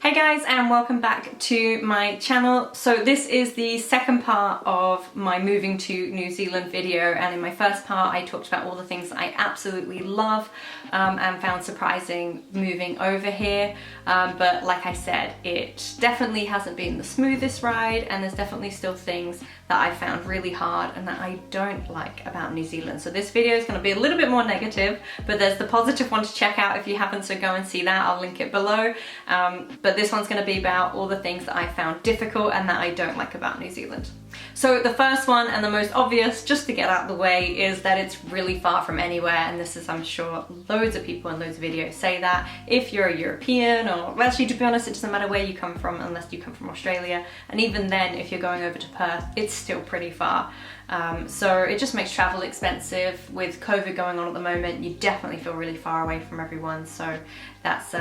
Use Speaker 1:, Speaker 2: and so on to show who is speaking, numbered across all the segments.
Speaker 1: Hey guys, and welcome back to my channel. So this is the second part of my moving to New Zealand video, and in my first part I talked about all the things that I absolutely love and found surprising moving over here, but like I said, it definitely hasn't been the smoothest ride, and there's definitely still things that I found really hard and that I don't like about New Zealand. So this video is going to be a little bit more negative, but there's the positive one to check out if you haven't, so go and see that. I'll link it below. But this one's going to be about all the things that I found difficult and that I don't like about New Zealand. So the first one, and the most obvious, just to get out of the way, is that it's really far from anywhere, and this is, I'm sure, loads of people in loads of videos say that. If you're a European, or actually to be honest, it doesn't matter where you come from unless you come from Australia, and even then, if you're going over to Perth, it's still pretty far. So it just makes travel expensive. With COVID going on at the moment, you definitely feel really far away from everyone, so that's,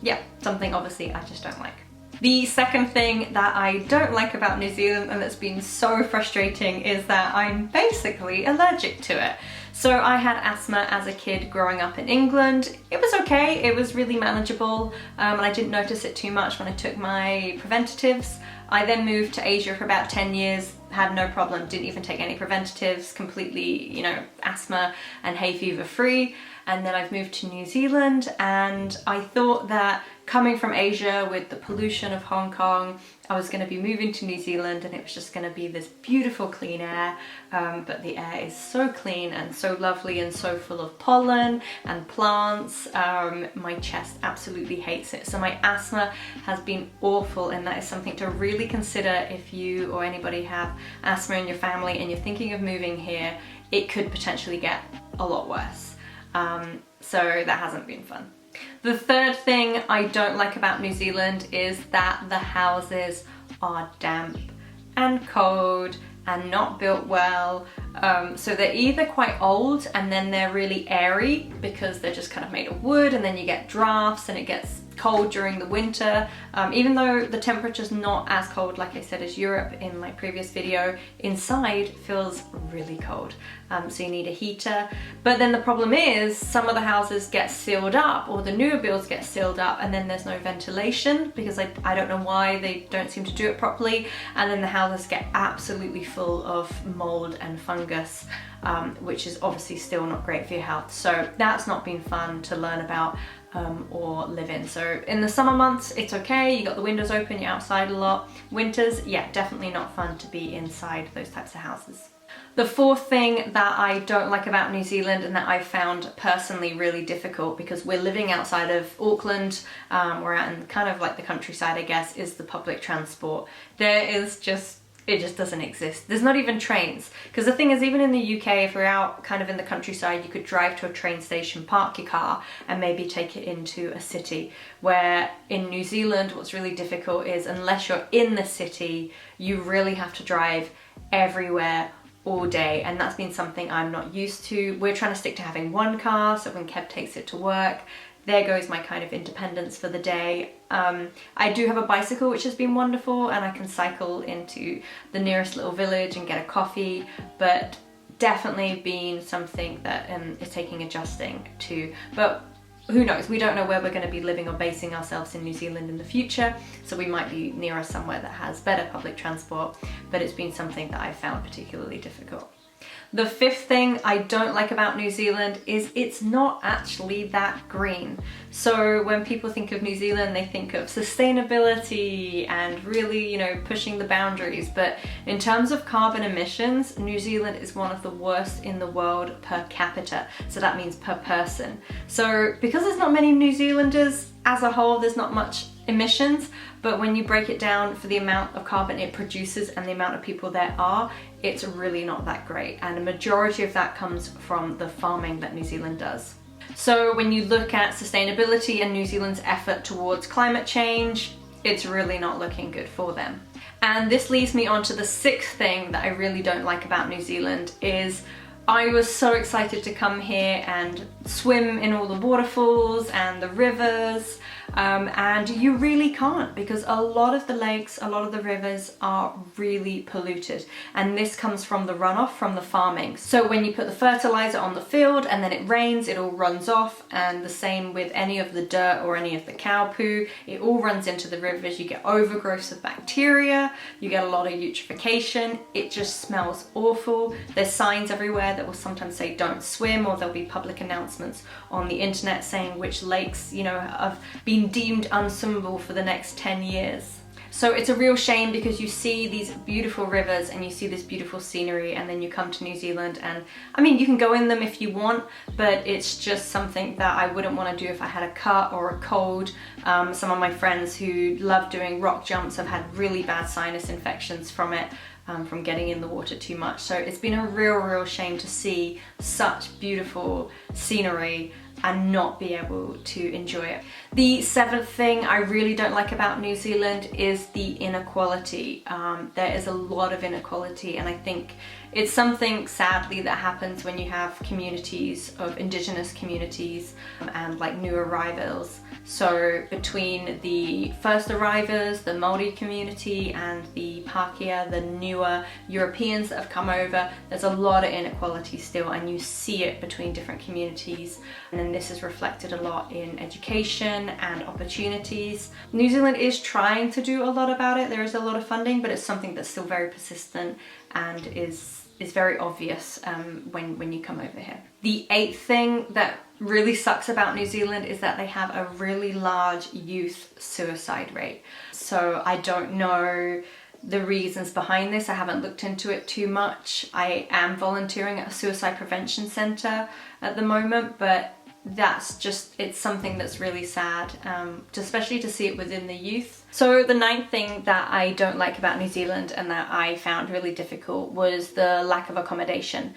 Speaker 1: yeah, something obviously I just don't like. The second thing that I don't like about New Zealand, and that's been so frustrating, is that I'm basically allergic to it. So I had asthma as a kid growing up in England. It was okay, it was really manageable, and I didn't notice it too much when I took my preventatives. I then moved to Asia for about 10 years, had no problem, didn't even take any preventatives, completely, you know, asthma and hay fever free. And then I've moved to New Zealand, and I thought that coming from Asia with the pollution of Hong Kong, I was going to be moving to New Zealand and it was just going to be this beautiful clean air, but the air is so clean and so lovely and so full of pollen and plants. My chest absolutely hates it, so my asthma has been awful, and that is something to really consider if you or anybody have asthma in your family and you're thinking of moving here. It could potentially get a lot worse. So that hasn't been fun. The third thing I don't like about New Zealand is that the houses are damp and cold and not built well. So they're either quite old and then they're really airy because they're just kind of made of wood, and then you get drafts and it gets cold during the winter. Even though the temperature's not as cold, like I said, as Europe in my previous video, inside feels really cold. So you need a heater. But then the problem is some of the houses get sealed up, or the newer builds get sealed up, and then there's no ventilation because I don't know why they don't seem to do it properly. And then the houses get absolutely full of mold and fungus, which is obviously still not great for your health. So that's not been fun to learn about or live in. So in the summer months, it's okay, you got the windows open, you're outside a lot. Winters, yeah, definitely not fun to be inside those types of houses. The fourth thing that I don't like about New Zealand, and that I found personally really difficult because we're living outside of Auckland, we're out in kind of like the countryside, I guess, is the public transport. It just doesn't exist. There's not even trains. Because the thing is, even in the UK, if we're out kind of in the countryside, you could drive to a train station, park your car, and maybe take it into a city. Where in New Zealand, what's really difficult is unless you're in the city, you really have to drive everywhere all day, and that's been something I'm not used to. We're trying to stick to having one car, so when Kev takes it to work, there goes my kind of independence for the day. I do have a bicycle, which has been wonderful, and I can cycle into the nearest little village and get a coffee, but definitely been something that is taking adjusting to. But who knows, we don't know where we're going to be living or basing ourselves in New Zealand in the future, so we might be nearer somewhere that has better public transport, but it's been something that I found particularly difficult. The fifth thing I don't like about New Zealand is it's not actually that green. So when people think of New Zealand, they think of sustainability and really, you know, pushing the boundaries. But in terms of carbon emissions, New Zealand is one of the worst in the world per capita. So that means per person. So because there's not many New Zealanders as a whole, there's not much emissions, but when you break it down for the amount of carbon it produces and the amount of people there are, it's really not that great, and a majority of that comes from the farming that New Zealand does. So when you look at sustainability and New Zealand's effort towards climate change, it's really not looking good for them. And this leads me on to the sixth thing that I really don't like about New Zealand is I was so excited to come here and swim in all the waterfalls and the rivers, and you really can't, because a lot of the lakes, a lot of the rivers are really polluted, and this comes from the runoff from the farming. So when you put the fertilizer on the field and then it rains, it all runs off, and the same with any of the dirt or any of the cow poo, it all runs into the rivers. You get overgrowth of bacteria, you get a lot of eutrophication, it just smells awful. There's signs everywhere that will sometimes say don't swim, or there'll be public announcements on the internet saying which lakes, you know, have been deemed unswimmable for the next 10 years. So it's a real shame, because you see these beautiful rivers and you see this beautiful scenery, and then you come to New Zealand and, I mean, you can go in them if you want, but it's just something that I wouldn't want to do if I had a cut or a cold. Some of my friends who love doing rock jumps have had really bad sinus infections from it, from getting in the water too much. So it's been a real shame to see such beautiful scenery and not be able to enjoy it. The seventh thing I really don't like about New Zealand is the inequality. There is a lot of inequality, and I think it's something sadly that happens when you have communities of Indigenous communities and like new arrivals. So between the first arrivals, the Māori community, and the Pākehā, the newer Europeans that have come over, there's a lot of inequality still, and you see it between different communities. And then this is reflected a lot in education and opportunities. New Zealand is trying to do a lot about it. There is a lot of funding, but it's something that's still very persistent and is very obvious when you come over here. The eighth thing that really sucks about New Zealand is that they have a really large youth suicide rate. So I don't know the reasons behind this. I haven't looked into it too much. I am volunteering at a suicide prevention centre at the moment, but that's just, it's something that's really sad, especially to see it within the youth. So the ninth thing that I don't like about New Zealand and that I found really difficult was the lack of accommodation.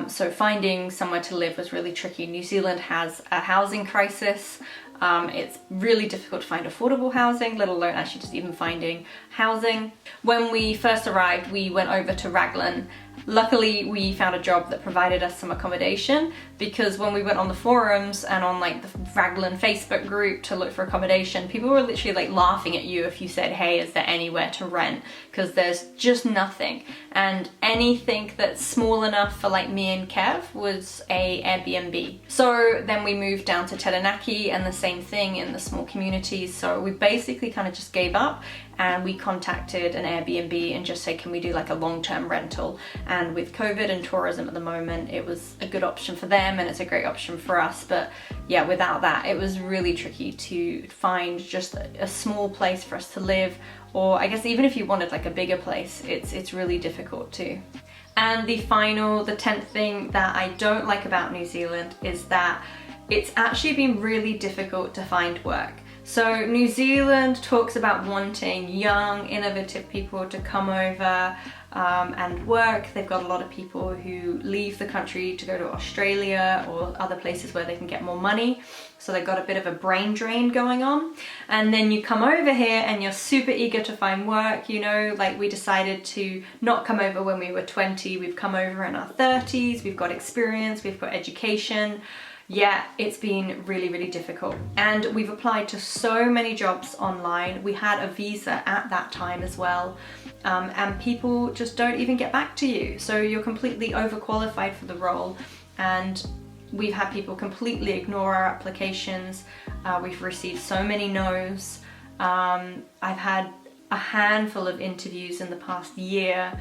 Speaker 1: So finding somewhere to live was really tricky. New Zealand has a housing crisis. It's really difficult to find affordable housing, let alone actually just even finding housing. When we first arrived, we went over to Raglan. Luckily, we found a job that provided us some accommodation, because when we went on the forums and on like the Raglan Facebook group to look for accommodation, people were literally like laughing at you if you said, hey, is there anywhere to rent? Because there's just nothing. And anything that's small enough for like me and Kev was a Airbnb. So then we moved down to Taranaki, and the same thing in the small communities. So we basically kind of just gave up, and we contacted an Airbnb and just said, can we do like a long-term rental? And with COVID and tourism at the moment, it was a good option for them, and it's a great option for us. But yeah, without that, it was really tricky to find just a small place for us to live, or I guess even if you wanted like a bigger place, it's really difficult too. And the 10th thing that I don't like about New Zealand is that it's actually been really difficult to find work. So New Zealand talks about wanting young, innovative people to come over and work. They've got a lot of people who leave the country to go to Australia or other places where they can get more money. So they've got a bit of a brain drain going on. And then you come over here and you're super eager to find work. You know, like we decided to not come over when we were 20. We've come over in our 30s. We've got experience, we've got education. Yeah, it's been really difficult. And we've applied to so many jobs online. We had a visa at that time as well. And people just don't even get back to you. So you're completely overqualified for the role. And we've had people completely ignore our applications. We've received so many no's. I've had a handful of interviews in the past year.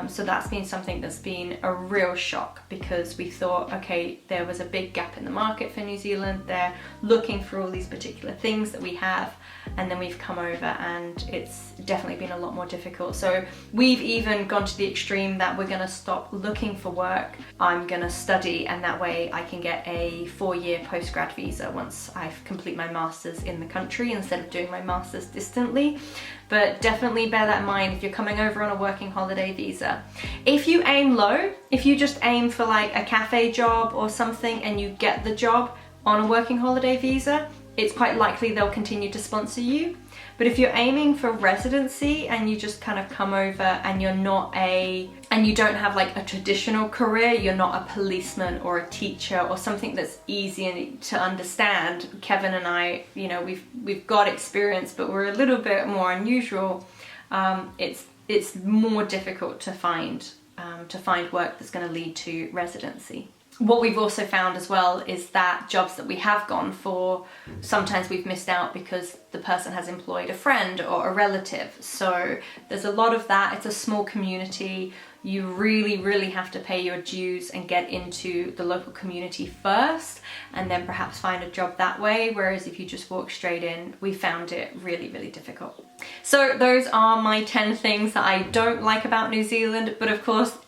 Speaker 1: So that's been something that's been a real shock, because we thought, okay, there was a big gap in the market for New Zealand. They're looking for all these particular things that we have, and then we've come over and it's definitely been a lot more difficult. So we've even gone to the extreme that we're gonna stop looking for work. I'm gonna study, and that way I can get a 4-year postgrad visa once I've complete my masters in the country instead of doing my masters distantly. But definitely bear that in mind if you're coming over on a working holiday visa. If you aim low, if you just aim for like a cafe job or something and you get the job on a working holiday visa, it's quite likely they'll continue to sponsor you. But if you're aiming for residency and you just kind of come over and you don't have like a traditional career, you're not a policeman or a teacher or something that's easy to understand. Kevin and I, you know, we've got experience, but we're a little bit more unusual. It's more difficult to find work that's going to lead to residency. What we've also found as well is that jobs that we have gone for, sometimes we've missed out because the person has employed a friend or a relative. So there's a lot of that. It's a small community. You really, really have to pay your dues and get into the local community first, and then perhaps find a job that way. Whereas if you just walk straight in, we found it really, really difficult. So those are my 10 things that I don't like about New Zealand, but of course,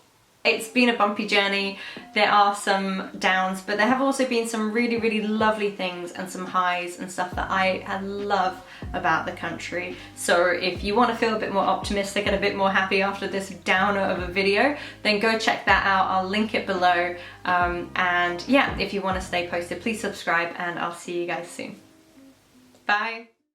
Speaker 1: it's been a bumpy journey. There are some downs, but there have also been some really, really lovely things and some highs and stuff that I love about the country. So if you want to feel a bit more optimistic and a bit more happy after this downer of a video, then go check that out. I'll link it below. And yeah, if you want to stay posted, please subscribe, and I'll see you guys soon. Bye.